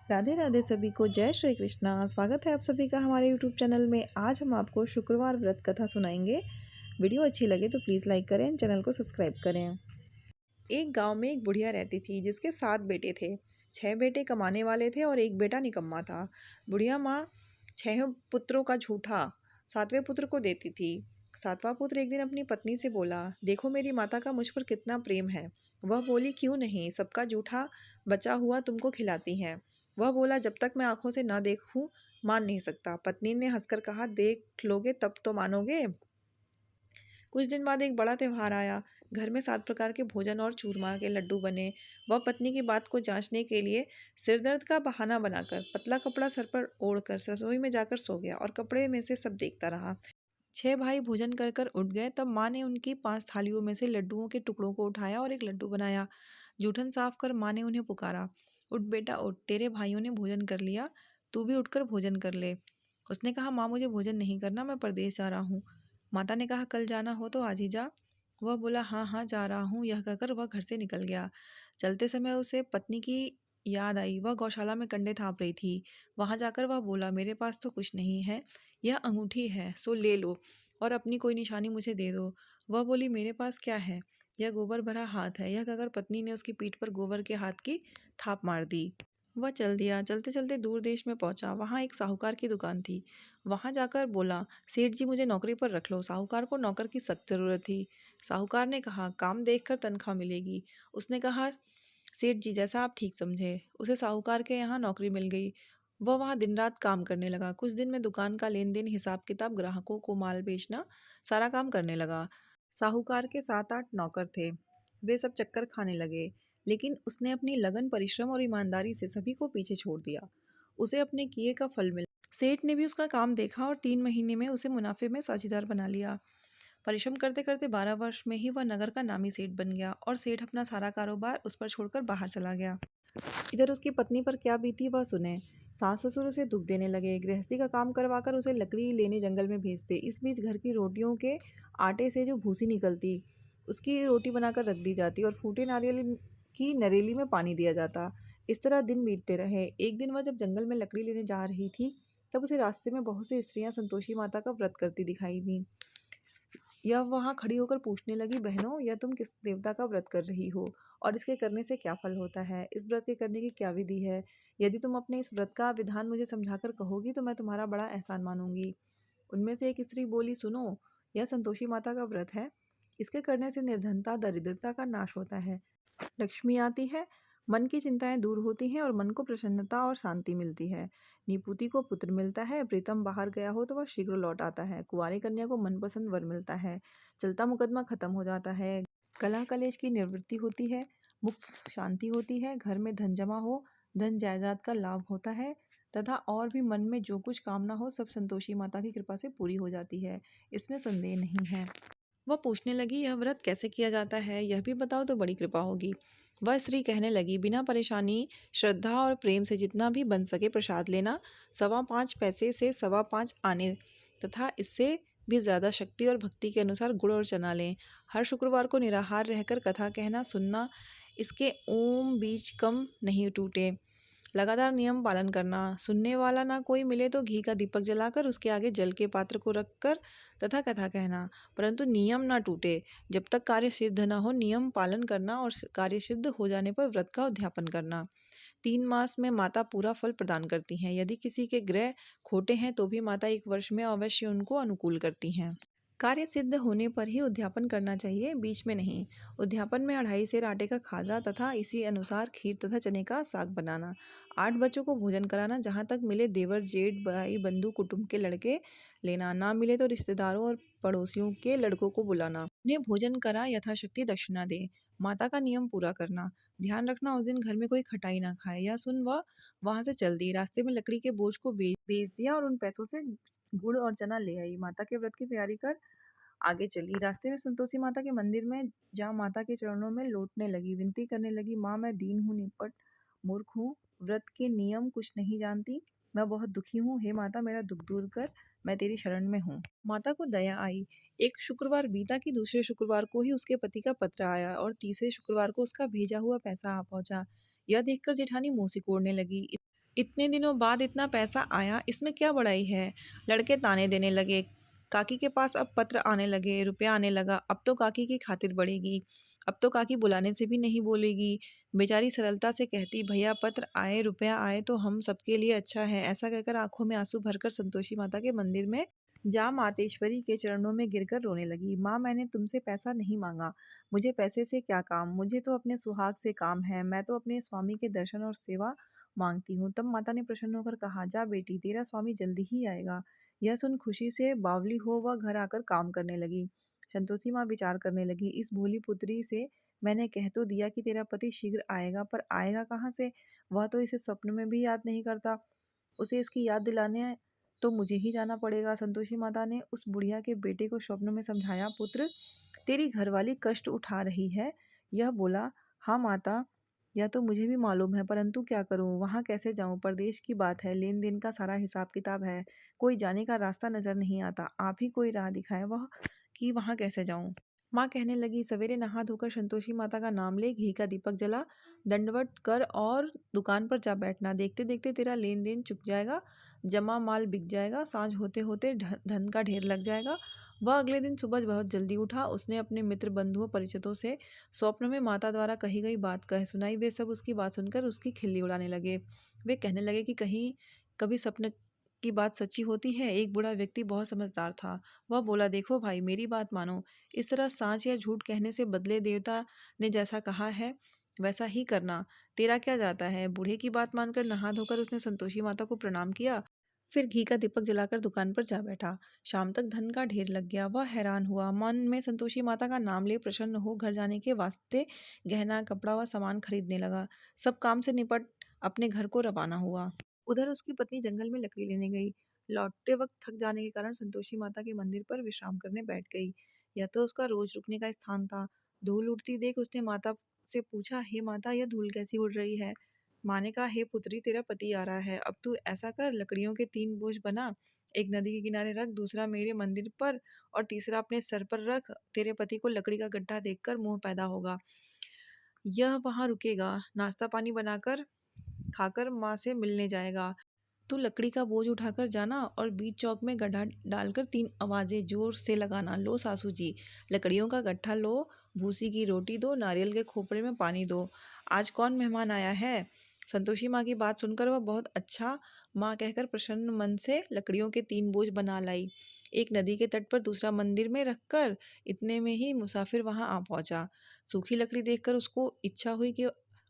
राधे राधे सभी को, जय श्री कृष्णा। स्वागत है आप सभी का हमारे यूट्यूब चैनल में। आज हम आपको शुक्रवार व्रत कथा सुनाएंगे। वीडियो अच्छी लगे तो प्लीज़ लाइक करें, चैनल को सब्सक्राइब करें। एक गांव में एक बुढ़िया रहती थी जिसके 7 बेटे थे। 6 बेटे कमाने वाले थे और एक बेटा निकम्मा था। बुढ़िया माँ 6 पुत्रों का झूठा 7वें पुत्र को देती थी। 7वां पुत्र एक दिन अपनी पत्नी से बोला, देखो मेरी माता का मुझ पर कितना प्रेम है। वह बोली, क्यों नहीं, सबका जूठा बचा हुआ तुमको खिलाती हैं। वह बोला, जब तक मैं आंखों से ना देखूं मान नहीं सकता। पत्नी ने हंसकर कहा, देख लोगे तब तो मानोगे। कुछ दिन बाद एक बड़ा त्योहार आया। घर में 7 प्रकार के भोजन और चूरमा के लड्डू बने। वह पत्नी की बात को जांचने के लिए सिरदर्द का बहाना बनाकर पतला कपड़ा सर पर ओढ़कर रसोई में जाकर सो गया और कपड़े में से सब देखता रहा। 6 भाई भोजन कर कर उठ गए। तब माँ ने उनकी 5 थालियों में से लड्डुओं के टुकड़ों को उठाया और एक लड्डू बनाया। जूठन साफ कर माँ ने उन्हें पुकारा, उठ बेटा उठ, तेरे भाइयों ने भोजन कर लिया, तू भी उठकर भोजन कर ले। उसने कहा, माँ मुझे भोजन नहीं करना, मैं परदेश जा रहा हूँ। माता ने कहा, कल जाना हो तो आज ही जा। वह बोला, हाँ हाँ जा रहा हूँ। यह कहकर वह घर से निकल गया। चलते समय उसे पत्नी की याद आई। वह गौशाला में कंडे थाप रही थी। वहां जाकर वह बोला, मेरे पास तो कुछ नहीं है, यह अंगूठी है सो ले लो और अपनी कोई निशानी मुझे दे दो। वह बोली, मेरे पास क्या है, यह गोबर भरा हाथ है। यह कहकर पत्नी ने उसकी पीठ पर गोबर के हाथ की थाप मार दी। वह चल दिया। चलते चलते दूर देश में पहुंचा। वहां एक साहूकार की दुकान थी। वहां जाकर बोला, सेठ जी मुझे नौकरी पर रख लो। साहूकार को नौकर की सख्त जरूरत थी। साहूकार ने कहा, काम देखकर तनख्वाह मिलेगी। उसने कहा, सेठ जी जैसा आप ठीक समझे। उसे साहूकार के यहाँ नौकरी मिल गई। वह वहाँ दिन रात काम करने लगा। कुछ दिन में दुकान का लेन देन, हिसाब किताब, ग्राहकों को माल बेचना, सारा काम करने लगा। साहूकार के 7-8 नौकर थे। वे सब चक्कर खाने लगे, लेकिन उसने अपनी लगन, परिश्रम और ईमानदारी से सभी को पीछे छोड़ दिया। उसे अपने किए का फल मिला। सेठ ने भी उसका काम देखा और 3 महीने में उसे मुनाफे में साझेदार बना लिया। परिश्रम करते करते 12 वर्ष में ही वह नगर का नामी सेठ बन गया और सेठ अपना सारा कारोबार उस पर छोड़कर बाहर चला गया। इधर उसकी पत्नी पर क्या बीती वह सुने। सास ससुर उसे दुख देने लगे। गृहस्थी का काम करवाकर उसे लकड़ी लेने जंगल में भेजते। इस बीच घर की रोटियों के आटे से जो भूसी निकलती, उसकी रोटी बनाकर रख दी जाती और फूटे नारियल की नरेली में पानी दिया जाता। इस तरह दिन बीतते रहे। एक दिन वह जब जंगल में लकड़ी लेने जा रही थी, तब उसे रास्ते में बहुत सी स्त्रियां संतोषी माता का व्रत करती दिखाई दी। यह वहां खड़ी होकर पूछने लगी, बहनों यह तुम किस देवता का व्रत कर रही हो और इसके करने से क्या फल होता है, इस व्रत के करने की क्या विधि है। यदि तुम अपने इस व्रत का विधान मुझे समझाकर कहोगी तो मैं तुम्हारा बड़ा एहसान मानूंगी। उनमें से एक स्त्री बोली, सुनो, यह संतोषी माता का व्रत है। इसके करने से निर्धनता, दरिद्रता का नाश होता है, लक्ष्मी आती है, मन की चिंताएं दूर होती हैं और मन को प्रसन्नता और शांति मिलती है। निपुति को पुत्र मिलता है, प्रीतम बाहर गया हो तो वह शीघ्र लौट आता है, कुंवारी कन्या को मनपसंद वर मिलता है, चलता मुकदमा खत्म हो जाता है, कलह कलेश की निवृत्ति होती है, मुक्त शांति होती है, घर में धन जमा हो, धन जायदाद का लाभ होता है तथा और भी मन में जो कुछ कामना हो सब संतोषी माता की कृपा से पूरी हो जाती है, इसमें संदेह नहीं है। वह पूछने लगी, यह व्रत कैसे किया जाता है, यह भी बताओ तो बड़ी कृपा होगी। वह स्त्री कहने लगी, बिना परेशानी, श्रद्धा और प्रेम से जितना भी बन सके प्रसाद लेना, 5.25 पैसे से 5.25 आने तथा इससे भी ज़्यादा शक्ति और भक्ति के अनुसार गुड़ और चना लें। हर शुक्रवार को निराहार रहकर कथा कहना सुनना, इसके ओम बीज कम नहीं टूटे। लगातार नियम पालन करना, सुनने वाला ना कोई मिले तो घी का दीपक जलाकर उसके आगे जल के पात्र को रखकर तथा कथा कहना, परंतु नियम ना टूटे। जब तक कार्य सिद्ध न हो नियम पालन करना और कार्य सिद्ध हो जाने पर व्रत का उद्यापन करना। 3 मास में माता पूरा फल प्रदान करती हैं। यदि किसी के ग्रह खोटे हैं तो भी माता 1 वर्ष में अवश्य उनको अनुकूल करती हैं। कार्य सिद्ध होने पर ही उद्यापन करना चाहिए, बीच में नहीं। उद्यापन में 2.5 सेर आटे का खाजा तथा इसी अनुसार खीर तथा चने का साग बनाना। 8 बच्चों को भोजन कराना, जहाँ तक मिले देवर जेठ भाई बंधु कुटुंब के लड़के लेना, ना मिले तो रिश्तेदारों और पड़ोसियों के लड़कों को बुलाना। उन्हें भोजन करा यथाशक्ति दक्षिणा दे। माता का नियम पूरा करना। ध्यान रखना उस दिन घर में कोई खटाई ना खाए। यह सुन वह वहां से चल दी। रास्ते में लकड़ी के बोझ को बेच दिया और उन पैसों से गुड़ और चना ले आई। माता के व्रत की तैयारी कर आगे चली। रास्ते में संतोषी माता के मंदिर में जा माता के चरणों में लौटने लगी। विनती करने लगी, माँ मैं दीन हूँ, निपट मूर्ख हूँ, व्रत के नियम कुछ नहीं जानती, मैं बहुत दुखी हूँ, हे माता मेरा दुख दूर कर, मैं तेरी शरण में हूँ। माता को दया आई। एक शुक्रवार बीता कि दूसरे शुक्रवार को ही उसके पति का पत्र आया और तीसरे शुक्रवार को उसका भेजा हुआ पैसा आ पहुंचा। यह देखकर जेठानी मुंह सिकोड़ने लगी। इतने दिनों बाद इतना पैसा आया, इसमें क्या बड़ाई है। लड़के ताने देने लगे। काकी के पास अब पत्र आने लगे, रुपया आने लगा। अब तो काकी की खातिर बढ़ेगी। अब तो काकी बुलाने से भी नहीं बोलेगी। बेचारी सरलता से कहती, भैया पत्र आए, रुपया आए तो हम सबके लिए अच्छा है। ऐसा कहकर आंखों में आंसू भरकर संतोषी माता के मंदिर में जा मातेश्वरी के चरणों में गिरकर रोने लगी। माँ, मैंने तुमसे पैसा नहीं मांगा। मुझे पैसे से क्या काम, मुझे तो अपने सुहाग से काम है। मैं तो अपने स्वामी के दर्शन और सेवा मांगती हूँ। तब माता ने प्रसन्न होकर कहा, जा बेटी, तेरा स्वामी जल्दी ही आएगा। यह सुन खुशी से बावली हो वह घर आकर काम करने लगी। संतोषी माँ विचार करने लगी, इस भोली पुत्री से मैंने कह तो दिया कि तेरा पति शीघ्र आएगा, पर आएगा कहाँ से। वह तो इसे स्वप्न में भी याद नहीं करता। उसे इसकी याद दिलाने तो मुझे ही जाना पड़ेगा। संतोषी माता ने उस बुढ़िया के बेटे को स्वप्न में समझाया, पुत्र, तेरी घरवाली कष्ट उठा रही है। यह बोला, हाँ माता, या तो मुझे भी मालूम है, परंतु क्या करूं, वहां कैसे जाऊं। परदेश की बात है, लेन देन का सारा हिसाब किताब है। कोई जाने का रास्ता नजर नहीं आता। आप ही कोई राह दिखाए वह कि वहां कैसे जाऊं। माँ कहने लगी, सवेरे नहा धोकर संतोषी माता का नाम ले, घी का दीपक जला, दंडवत कर और दुकान पर जा बैठना। देखते देखते तेरा लेन देन चुक जाएगा, जमा माल बिक जाएगा, सांझ होते होते धन का ढेर लग जाएगा। वह अगले दिन सुबह बहुत जल्दी उठा। उसने अपने मित्र बंधुओं परिचितों से स्वप्न में माता द्वारा कही गई बात कह सुनाई। वे सब उसकी बात सुनकर उसकी खिल्ली उड़ाने लगे। वे कहने लगे कि कहीं कभी सपने की बात सच्ची होती है। एक बूढ़ा व्यक्ति बहुत समझदार था। वह बोला, देखो भाई, मेरी बात मानो। इस तरह सांच या झूठ कहने से बदले देवता ने जैसा कहा है वैसा ही करना। तेरा क्या जाता है। बूढ़े की बात मानकर नहा धोकर उसने संतोषी माता को प्रणाम किया। फिर घी का दीपक जलाकर दुकान पर जा बैठा। शाम तक धन का ढेर लग गया। वह हैरान हुआ। मन में संतोषी माता का नाम ले प्रसन्न हो घर जाने के वास्ते गहना कपड़ा व सामान खरीदने लगा। सब काम से निपट अपने घर को रवाना हुआ। उधर उसकी पत्नी जंगल में लकड़ी लेने गई। लौटते वक्त थक जाने के कारण संतोषी माता के मंदिर पर विश्राम करने बैठ गई। यह तो उसका रोज रुकने का स्थान था। धूल उड़ती देख उसने माता से पूछा, हे माता, यह धूल कैसी उड़ रही है। माँ ने कहा, हे पुत्री, तेरा पति आ रहा है। अब तू ऐसा कर, लकड़ियों के 3 बोझ बना, एक नदी के किनारे रख, दूसरा मेरे मंदिर पर और तीसरा अपने सर पर रख। तेरे पति को लकड़ी का गड्ढा देखकर मोह पैदा होगा। यह वहां रुकेगा, नाश्ता पानी बनाकर खाकर माँ से मिलने जाएगा। तू लकड़ी का बोझ उठाकर जाना और बीच चौक में गड्ढा डालकर 3 आवाजें जोर से लगाना, लो सासू जी, लकड़ियों का गट्ठा लो, भूसी की रोटी दो, नारियल के खोपरे में पानी दो। आज कौन मेहमान आया है। संतोषी माँ की बात सुनकर वह बहुत अच्छा माँ कहकर प्रसन्न मन से लकड़ियों के 3 बोझ बना लाई। एक नदी के तट पर, दूसरा मंदिर में रखकर। इतने में ही मुसाफिर वहां आ पहुंचा। सूखी लकड़ी देखकर उसको इच्छा हुई कि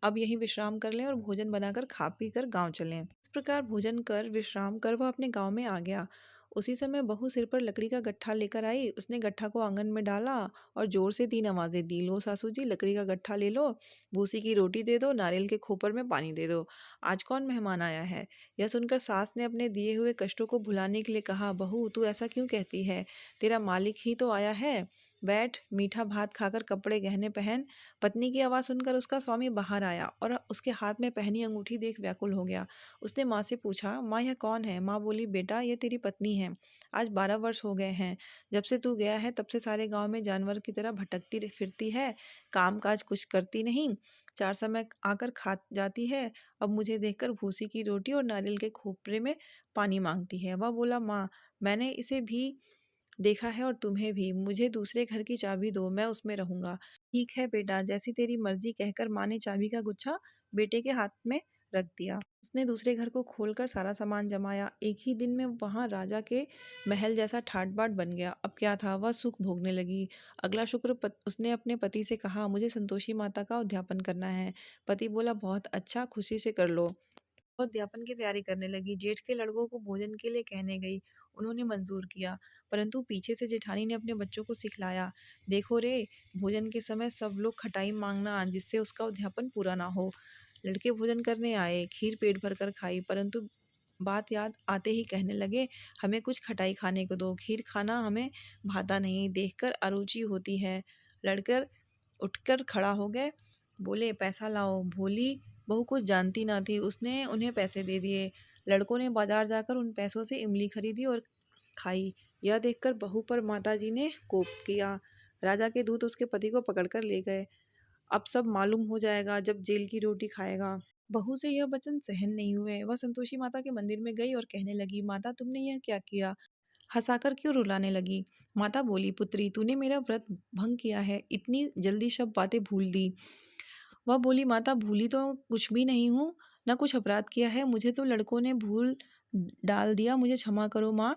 अब यहीं विश्राम कर लें और भोजन बनाकर खा पी कर गाँव चलें। इस प्रकार भोजन कर विश्राम कर वह अपने गांव में आ गया। उसी समय बहू सिर पर लकड़ी का गट्ठा लेकर आई। उसने गट्ठा को आंगन में डाला और जोर से 3 आवाजें दी, लो सासू जी, लकड़ी का गट्ठा ले लो, भूसी की रोटी दे दो, नारियल के खोपर में पानी दे दो। आज कौन मेहमान आया है। यह सुनकर सास ने अपने दिए हुए कष्टों को भुलाने के लिए कहा, बहू, तू ऐसा क्यों कहती है। तेरा मालिक ही तो आया है। बैठ, मीठा भात खाकर कपड़े गहने पहन। पत्नी की आवाज़ सुनकर उसका स्वामी बाहर आया और उसके हाथ में पहनी अंगूठी देख व्याकुल हो गया। उसने माँ से पूछा, माँ, यह कौन है। माँ बोली, बेटा, यह तेरी पत्नी है। आज 12 वर्ष हो गए हैं। जब से तू गया है तब से सारे गांव में जानवर की तरह भटकती फिरती है। काम काज कुछ करती नहीं, 4 समय आकर खा जाती है। अब मुझे देखकर भूसी की रोटी और नारियल के खोपरे में पानी मांगती है। वह बोला, माँ, मैंने इसे भी देखा है और तुम्हें भी। मुझे दूसरे घर की चाबी दो, मैं उसमें रहूंगा। ठीक है बेटा, जैसी तेरी मर्जी, कहकर माँ ने चाबी का गुच्छा बेटे के हाथ में रख दिया। उसने दूसरे घर को खोलकर सारा सामान जमाया। एक ही दिन में वहां राजा के महल जैसा ठाट बाट बन गया। अब क्या था, वह सुख भोगने लगी। अगला शुक्र उसने अपने पति से कहा, मुझे संतोषी माता का उद्यापन करना है। पति बोला, बहुत अच्छा, खुशी से कर लो। वो अध्यापन की तैयारी करने लगी। जेठ के लड़कों को भोजन के लिए कहने गई। उन्होंने मंजूर किया, परंतु पीछे से जेठानी ने अपने बच्चों को सिखलाया, देखो रे, भोजन के समय सब लोग खटाई मांगना, जिससे उसका अध्यापन पूरा ना हो। लड़के भोजन करने आए, खीर पेट भर कर खाई, परंतु बात याद आते ही कहने लगे, हमें कुछ खटाई खाने को दो, खीर खाना हमें भाता नहीं, देखकर अरुचि होती है। लड़कर उठकर खड़ा हो गए, बोले, पैसा लाओ। भोली बहू कुछ जानती ना थी, उसने उन्हें पैसे दे दिए। लड़कों ने बाजार जाकर उन पैसों से इमली खरीदी और खाई। यह देखकर बहू पर माताजी ने कोप किया। राजा के दूत उसके पति को पकड़कर ले गए। अब सब मालूम हो जाएगा जब जेल की रोटी खाएगा। बहू से यह वचन सहन नहीं हुए। वह संतोषी माता के मंदिर में गई और कहने लगी, माता तुमने यह क्या किया? हंसाकर क्यों रुलाने लगी? माता बोली, पुत्री तूने मेरा व्रत भंग किया है, इतनी जल्दी सब बातें भूल दी। वह बोली, माता भूली तो कुछ भी नहीं हूँ, न कुछ अपराध किया है, मुझे तो लड़कों ने भूल डाल दिया, मुझे क्षमा करो माँ।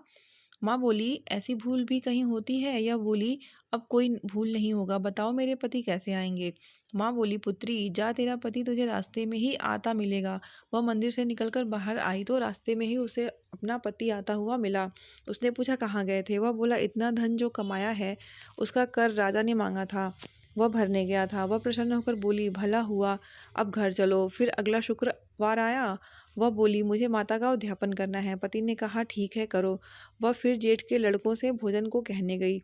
माँ बोली, ऐसी भूल भी कहीं होती है? यह बोली, अब कोई भूल नहीं होगा, बताओ मेरे पति कैसे आएंगे? माँ बोली, पुत्री जा, तेरा पति तुझे रास्ते में ही आता मिलेगा। वह मंदिर से निकलकर बाहर आई तो रास्ते में ही उसे अपना पति आता हुआ मिला। उसने पूछा, कहाँ गए थे? वह बोला, इतना धन जो कमाया है उसका कर राजा ने मांगा था, वह भरने गया था। वह प्रसन्न होकर बोली, भला हुआ, अब घर चलो। फिर अगला शुक्रवार आया। वह बोली, मुझे माता का उद्यापन करना है। पति ने कहा, ठीक है करो। वह फिर जेठ के लड़कों से भोजन को कहने गई।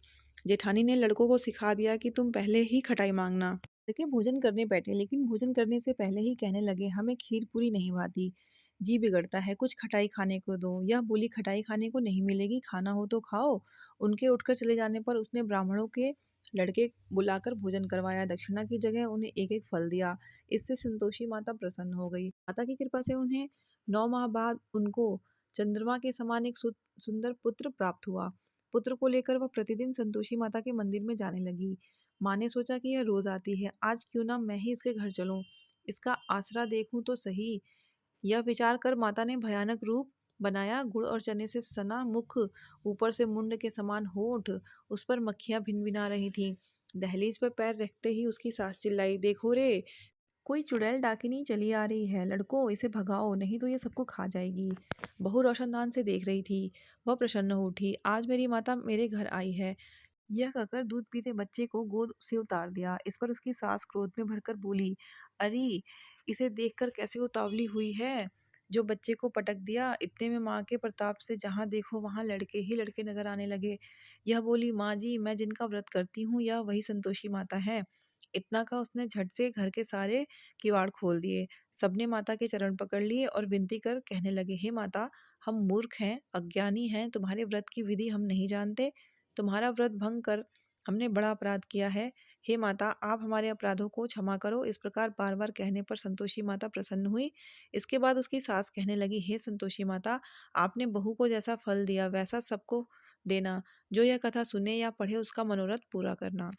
जेठानी ने लड़कों को सिखा दिया कि तुम पहले ही खटाई मांगना। लड़के भोजन करने बैठे, लेकिन भोजन करने से पहले ही कहने लगे, हमें खीर पूरी नहीं भाती, जी बिगड़ता है, कुछ खटाई खाने को दो। यह बोली, खटाई खाने को नहीं मिलेगी, खाना हो तो खाओ। उनके उठकर चले जाने पर उसने ब्राह्मणों के लड़के बुलाकर भोजन करवाया, दक्षिणा की जगह उन्हें एक एक फल दिया। इससे संतोषी माता प्रसन्न हो गई। माता की कृपा से उन्हें 9 माह बाद उनको चंद्रमा के समान एक सुंदर पुत्र प्राप्त हुआ। पुत्र को लेकर वह प्रतिदिन संतोषी माता के मंदिर में जाने लगी। माँ ने सोचा कि यह रोज आती है, आज क्यों ना मैं ही इसके घर चलूं, इसका आसरा देखूं तो सही। यह विचार कर माता ने भयानक रूप बनाया। गुड़ और चने से सना मुख, ऊपर से मुंड के समान होंठ, उस पर मक्खियां भिनभिना रही थीं। दहलीज पर पैर रखते ही उसकी सास चिल्लाई, देखो रे, कोई चुड़ैल डाकिनी चली आ रही है, लड़कों इसे भगाओ, नहीं तो ये सबको खा जाएगी। बहू रोशनदान से देख रही थी। वह प्रसन्न हो उठी, आज मेरी माता मेरे घर आई है। यह कहकर दूध पीते बच्चे को गोद से उतार दिया। इस पर उसकी सास क्रोध में भरकर बोली, अरे इसे देखकर कैसे उतावली हुई है, जो बच्चे को पटक दिया। इतने में माँ के प्रताप से जहाँ देखो वहाँ लड़के ही लड़के नजर आने लगे। यह बोली, माँ जी मैं जिनका व्रत करती हूँ यह वही संतोषी माता है। इतना कहा उसने झट से घर के सारे किवाड़ खोल दिए। सबने माता के चरण पकड़ लिए और विनती कर कहने लगे, हे माता, हम मूर्ख हैं, अज्ञानी हैं, तुम्हारे व्रत की विधि हम नहीं जानते, तुम्हारा व्रत भंग कर हमने बड़ा अपराध किया है। हे माता, आप हमारे अपराधों को क्षमा करो। इस प्रकार बार बार कहने पर संतोषी माता प्रसन्न हुई। इसके बाद उसकी सास कहने लगी, हे संतोषी माता, आपने बहू को जैसा फल दिया वैसा सबको देना, जो यह कथा सुने या पढ़े उसका मनोरथ पूरा करना।